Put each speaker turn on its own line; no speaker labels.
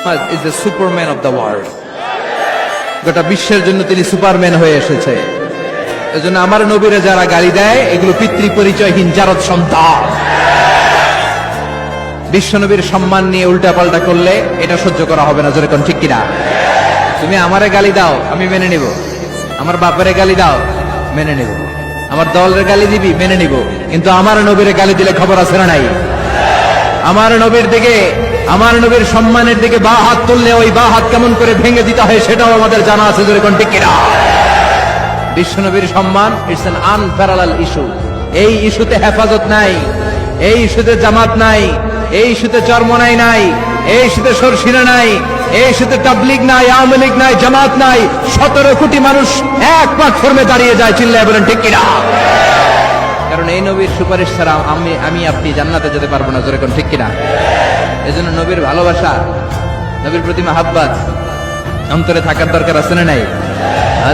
is the superman of the world. গোটা বিশ্বের জন্য তিনি সুপারম্যান হয়ে এসেছে। এজন্য আমার নবীরা যারা গালি দেয় এগুলো পিতৃ পরিচয়হীন জারদ সন্তান। বিশ্ব নবীর সম্মান নিয়ে উল্টা পাল্টা করলে এটা সহ্য করা হবে না, জোরে কোন ঠিক কিনা? তুমি আমারে গালি দাও আমি মেনে নিব, আমার বাপের গালি দাও মেনে নিব, আমার দলের গালি দিবি মেনে নিব, কিন্তু আমার নবীর গালি দিলে খবর আছে না নাই? আমার নবীর দিকে, আমার নবীর সম্মানের দিকে বা হাত তুললে ওই বা হাত কেমন করে ভেঙে দিতে হয় সেটাও আমাদের জানা আছে, জোরে কোন ঠিক কিনা? বিশ্ব নবীর সম্মান ইটস অ্যান আনপ্যারালাল ইস্যু। এই ইস্যুতে হেফাজত নাই, এই ইস্যুতে জামাত নাই, এই ইস্যুতে চরমনাই নাই, এই ইস্যুতে সরসিনা নাই, এই ইস্যুতে তাবলীগ নাই, আওয়ামী লীগ নাই, জামাত নাই। 17 কোটি মানুষ এক প্ল্যাটফর্মে দাঁড়িয়ে যায়, চিল্লায় বলেন ঠিক কিনা? কারণ এই নবীর সুপারিশ ছাড়া আমি আপনি জান্নাতে যেতে পারবো না, জোরে কোন ঠিক কিনা? এজন্য নবীর ভালোবাসা, নবীর প্রতি মাহাব্বত অন্তরে থাকার দরকার আছে না নাই?